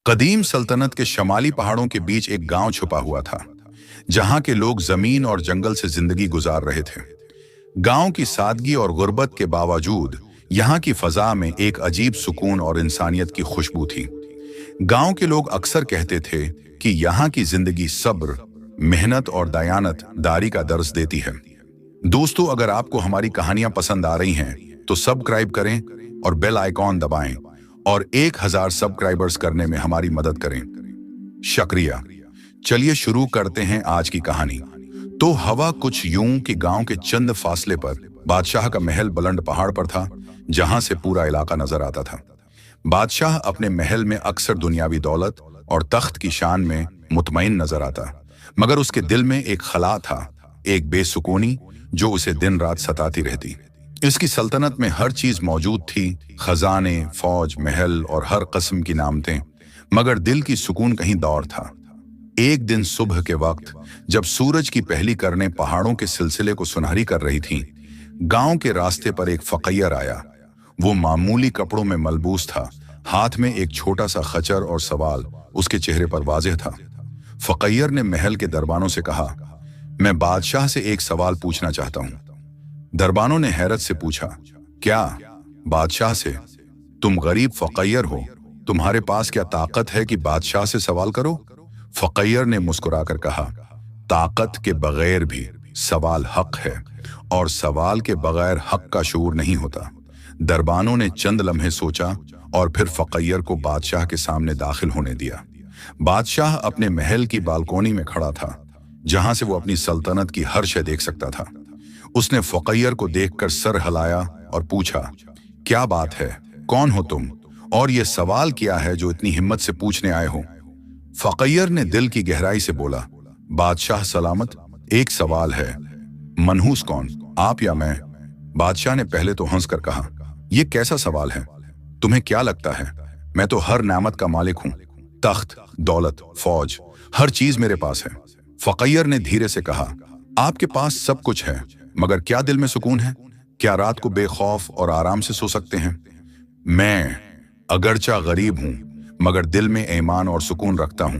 कदीम सल्तनत के शमाली पहाड़ों के बीच एक गांव छुपा हुआ था, जहां के लोग जमीन और जंगल से जिंदगी गुजार रहे थे। गांव की सादगी और गुर्बत के बावजूद यहाँ की फजा में एक अजीब सुकून और इंसानियत की खुशबू थी। गांव के लोग अक्सर कहते थे कि यहाँ की जिंदगी सब्र, मेहनत और दयानत दारी का दर्स देती है। दोस्तों, अगर आपको हमारी कहानियां पसंद आ रही हैं तो सब्सक्राइब करें और बेल आइकॉन दबाएं और 1000 सब्सक्राइबर्स करने में हमारी मदद करें। शुक्रिया। चलिए शुरू करते हैं आज की कहानी। तो हवा कुछ यूं कि गांव के चंद फासले पर बादशाह का महल बुलंद पहाड़ पर था, जहां से पूरा इलाका नजर आता था। बादशाह अपने महल में अक्सर दुनियावी दौलत और तख्त की शान में मुतमईन नजर आता, मगर उसके दिल में एक खला था, एक बेसुकूनी जो उसे दिन रात सताती रहती। इसकी सल्तनत में हर चीज मौजूद थी, खजाने, फौज, महल और हर किस्म की नामतें, मगर दिल की सुकून कहीं दौर था। एक दिन सुबह के वक्त जब सूरज की पहली किरणें पहाड़ों के सिलसिले को सुनहरी कर रही थीं, गांव के रास्ते पर एक फकीर आया। वो मामूली कपड़ों में मलबूस था, हाथ में एक छोटा सा खच्चर और सवाल उसके चेहरे पर वाज़ेह था। फकीर ने महल के दरबानों से कहा, मैं बादशाह से एक सवाल पूछना चाहता हूं। दरबानों ने हैरत से पूछा, क्या? बादशाह से? तुम गरीब फकीर हो, तुम्हारे पास क्या ताकत है कि बादशाह से सवाल करो? फकीर ने मुस्कुराकर कहा, ताकत के बगैर भी सवाल हक है, और सवाल के बगैर हक का शूर नहीं होता। दरबानों ने चंद लम्हे सोचा और फिर फकीर को बादशाह के सामने दाखिल होने दिया। बादशाह अपने महल की बालकोनी में खड़ा था, जहां से वो अपनी सल्तनत की हर शय देख सकता था। उसने फकीर को देखकर सर हिलाया और पूछा, क्या बात है? कौन हो तुम? और ये सवाल क्या है जो इतनी हिम्मत से पूछने आए हो? फकीर ने दिल की गहराई से बोला, बादशाह सलामत, एक सवाल है। मनहूस कौन, आप या मैं? बादशाह ने पहले तो हंसकर कहा, यह कैसा सवाल है? तुम्हें क्या लगता है मैं तो हर नेमत का मालिक हूं। तख्त, दौलत, फौज, हर चीज मेरे पास है। फकीर ने धीरे से कहा, आपके पास सब कुछ है, मगर क्या दिल में सुकून है? क्या रात को बेखौफ और आराम से सो सकते हैं? मैं अगरचा गरीब हूं, मगर दिल में ईमान और सुकून रखता हूं।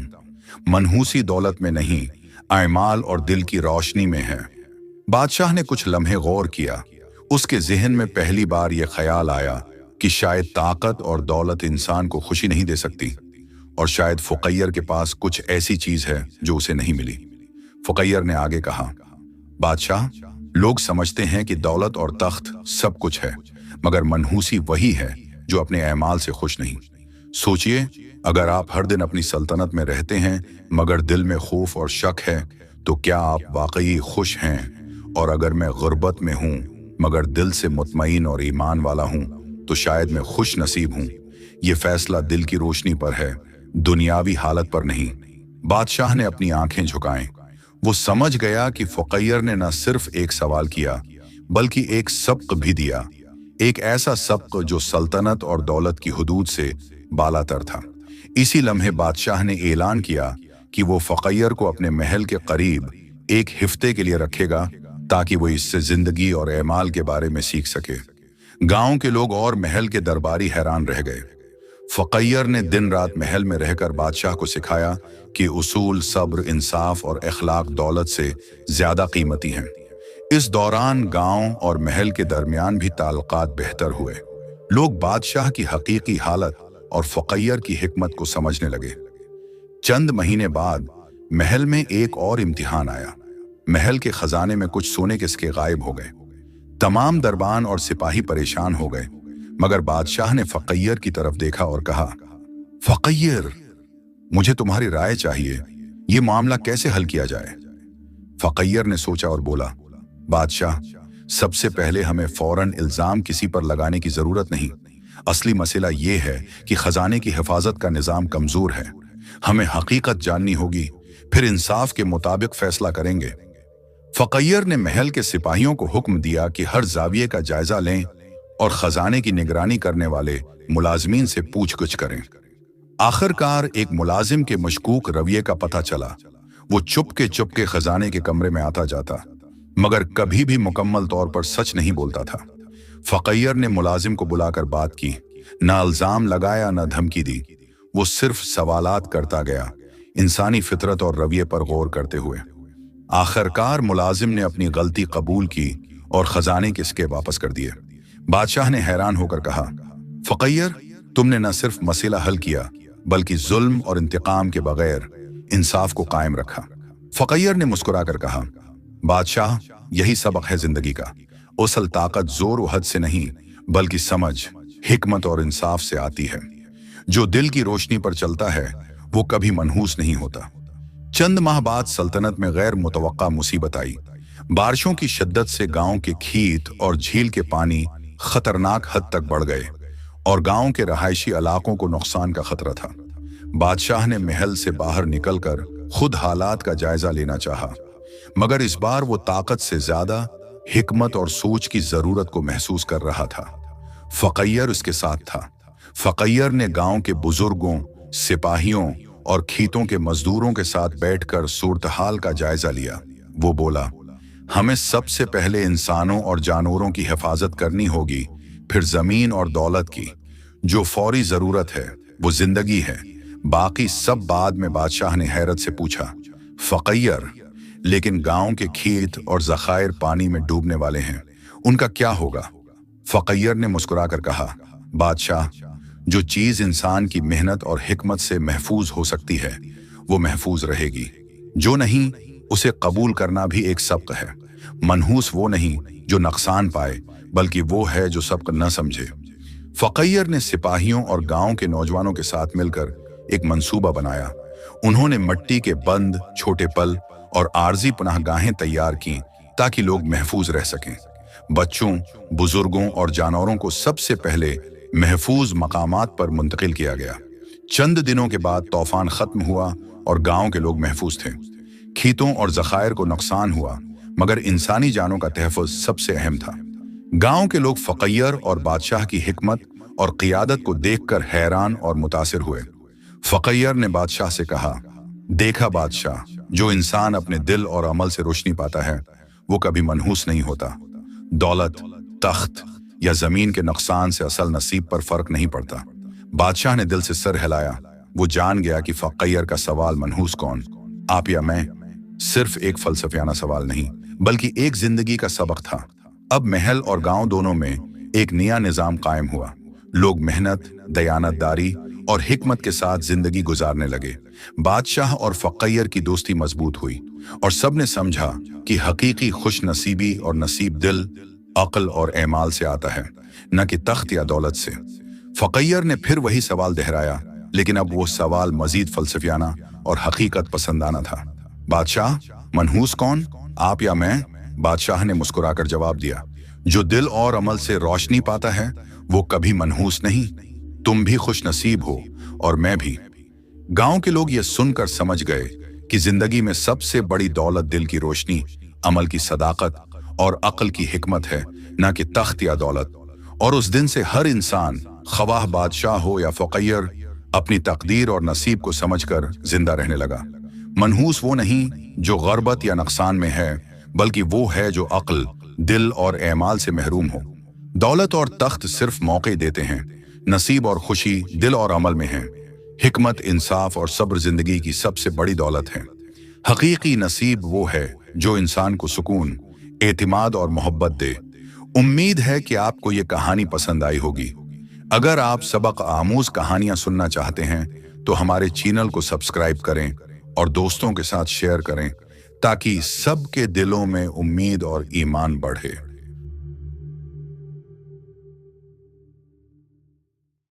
मनहूसी दौलत में नहीं, आमाल और दिल की रोशनी में है। बादशाह ने कुछ लम्हे गौर किया। उसके जहन में पहली बार यह ख्याल आया कि शायद ताकत और दौलत इंसान को खुशी नहीं दे सकती, और शायद फकीर के पास कुछ ऐसी चीज है जो उसे नहीं मिली। फकीर ने आगे कहा, बादशाह, लोग समझते हैं कि दौलत और तख्त सब कुछ है, मगर मनहूसी वही है जो अपने अमाल से खुश नहीं। सोचिए, अगर आप हर दिन अपनी सल्तनत में रहते हैं मगर दिल में खौफ और शक है, तो क्या आप वाकई खुश हैं? और अगर मैं गुर्बत में हूं मगर दिल से मुतमईन और ईमान वाला हूं, तो शायद मैं खुश नसीब हूं। ये फैसला दिल की रोशनी पर है, दुनियावी हालत पर नहीं। बादशाह ने अपनी आंखें झुकाएं। वो समझ गया कि फकीर ने न सिर्फ एक सवाल किया, बल्कि एक सबक भी दिया, एक ऐसा सबक जो सल्तनत और दौलत की हुदूद से बालातर था। इसी लम्हे बादशाह ने ऐलान किया कि वो फकीर को अपने महल के करीब एक हफ्ते के लिए रखेगा, ताकि वो इससे जिंदगी और एमाल के बारे में सीख सके। गांव के लोग और महल के दरबारी हैरान रह गए। फकीर ने दिन रात महल में रहकर बादशाह को सिखाया कि उसूल, सब्र, इंसाफ और अखलाक दौलत से ज्यादा कीमती हैं। इस दौरान गांव और महल के दरमियान भी ताल्लुकात बेहतर हुए। लोग बादशाह की हकीकी हालत और फकीर की हिकमत को समझने लगे। चंद महीने बाद महल में एक और इम्तिहान आया। महल के खजाने में कुछ सोने के सिक्के गायब हो गए। तमाम दरबान और सिपाही परेशान हो गए, मगर बादशाह ने फकीर की तरफ देखा और कहा, फकीर, मुझे तुम्हारी राय चाहिए, ये मामला कैसे हल किया जाए? फकीर ने सोचा और बोला, बादशाह, सबसे पहले हमें फौरन इल्जाम किसी पर लगाने की जरूरत नहीं। असली मसला ये है कि खजाने की हिफाजत का निजाम कमजोर है। हमें हकीकत जाननी होगी, फिर इंसाफ के मुताबिक फैसला करेंगे। फकीर ने महल के सिपाहियों को हुक्म दिया कि हर जाविये का जायजा लें और खजाने की निगरानी करने वाले मुलाजमीन से पूछगछ करें। आखिरकार एक मुलाजिम के मशकूक रवैये का पता चला। वो चुपके खजाने के कमरे में आता जाता, मगर कभी भी मुकम्मल तौर पर सच नहीं बोलता था। फकीर ने मुलाजिम को बुलाकर बात की, ना इल्जाम लगाया ना धमकी दी। वो सिर्फ सवालात करता गया, इंसानी फितरत और रवैये पर गौर करते हुए। आखिरकार मुलाजिम ने अपनी गलती कबूल की और खजाने के सिक्के वापस कर दिए। बादशाह ने हैरान होकर कहा, फ़क़ीर, तुमने न सिर्फ मसला हल किया बल्कि जुल्म और इंतकाम के बगैर इंसाफ को कायम रखा। फ़क़ीर ने मुस्कुराकर कहा, बादशाह, यही सबक है जिंदगी का। असल ताकत जोर व हद से नहीं बल्कि समझ, हिकमत और इंसाफ से आती है। जो दिल की रोशनी पर चलता है वो कभी मनहूस नहीं होता। चंद माह बाद सल्तनत में गैर मुतवक्का मुसीबत आई। बारिशों की शिद्दत से गांव के खेत और झील के पानी खतरनाक हद तक बढ़ गए और गांव के रहायशी इलाकों को नुकसान का खतरा था। बादशाह ने महल से बाहर निकलकर खुद हालात का जायजा लेना चाहा, मगर इस बार वो ताकत से ज्यादा हिकमत और सोच की जरूरत को महसूस कर रहा था। फ़क़ीर उसके साथ था। फ़क़ीर ने गांव के बुजुर्गों, सिपाहियों और खेतों के मजदूरों के साथ बैठकर सूरत हाल का जायजा लिया। वो बोला, हमें सबसे पहले इंसानों और जानवरों की हिफाजत करनी होगी, फिर जमीन और दौलत की। जो फौरी जरूरत है वो जिंदगी है, बाकी सब बाद में। बादशाह ने हैरत से पूछा, फ़क़ीर, लेकिन गांव के खेत और ज़खायर पानी में डूबने वाले हैं, उनका क्या होगा? फ़क़ीर ने मुस्कुराकर कहा, बादशाह, जो चीज इंसान की मेहनत और हिकमत से महफूज हो सकती है वो महफूज रहेगी, जो नहीं उसे कबूल करना भी एक सबक है। मनहूस वो नहीं जो नुकसान पाए बल्कि वो है जो सबक न समझे। फ़क़ीर ने सिपाहियों और गांव के नौजवानों के साथ मिलकर एक मंसूबा बनाया। उन्होंने मिट्टी के बंद, छोटे पल और आर्जी पनाहगाहें तैयार की ताकि लोग महफूज रह सकें। बच्चों, बुजुर्गों और जानवरों को सबसे पहले महफूज मकामात पर मुंतकिल किया गया। चंद दिनों के बाद तूफान खत्म हुआ और गांव के लोग महफूज थे। खेतों और ज़खायर को नुकसान हुआ मगर इंसानी जानों का तहफ़्फ़ुज़ सबसे अहम था। गांव के लोग फ़क़ीर और बादशाह की हिकमत और क़ियादत को देखकर हैरान और मुतासिर हुए। फ़क़ीर ने बादशाह से कहा, देखा बादशाह, जो इंसान अपने दिल और अमल से रोशनी पाता है वो कभी मनहूस नहीं होता। दौलत, तख्त या जमीन के नुकसान से असल नसीब पर फर्क नहीं पड़ता। बादशाह ने दिल से सर हिलाया। वो जान गया कि फ़क़ीर का सवाल मनहूस कौन, आप या मैं, सिर्फ एक फलसफियाना सवाल नहीं बल्कि एक जिंदगी का सबक था। अब महल और गांव दोनों में एक नया निजाम कायम हुआ। लोग मेहनत, दयानतदारी और हिकमत के साथ जिंदगी गुजारने लगे। बादशाह और फ़क़ीर की दोस्ती मजबूत हुई और सबने समझा कि हकीकी खुश नसीबी और नसीब दिल, अक्ल और एमाल से आता है, न कि तख्त या दौलत से। फ़क़ीर ने फिर वही सवाल दोहराया, लेकिन अब वो सवाल मजीद फलसफियाना और हकीकत पसंदाना था। बादशाह, मनहूस कौन, आप या मैं? बादशाह ने मुस्कुराकर जवाब दिया, जो दिल और अमल से रोशनी पाता है वो कभी मनहूस नहीं। तुम भी खुश नसीब हो और मैं भी। गांव के लोग ये सुनकर समझ गए कि जिंदगी में सबसे बड़ी दौलत दिल की रोशनी, अमल की सदाकत और अक्ल की हिकमत है, न कि तख्त या दौलत। और उस दिन से हर इंसान, ख्वाह बादशाह हो या फ़क़ीर, अपनी तकदीर और नसीब को समझकर जिंदा रहने लगा। मनहूस वो नहीं जो ग़रबत या नुकसान में है बल्कि वो है जो अक्ल, दिल और एमाल से महरूम हो। दौलत और तख्त सिर्फ मौके देते हैं, नसीब और खुशी दिल और अमल में है। हिकमत, इंसाफ और सब्र जिंदगी की सबसे बड़ी दौलत है। हकीकी नसीब वो है जो इंसान को सुकून, एतिमाद और मोहब्बत दे। उम्मीद है कि आपको ये कहानी पसंद आई होगी। अगर आप सबक आमूज कहानियां सुनना चाहते हैं तो हमारे चैनल को सब्सक्राइब करें और दोस्तों के साथ शेयर करें ताकि सबके दिलों में उम्मीद और ईमान बढ़े।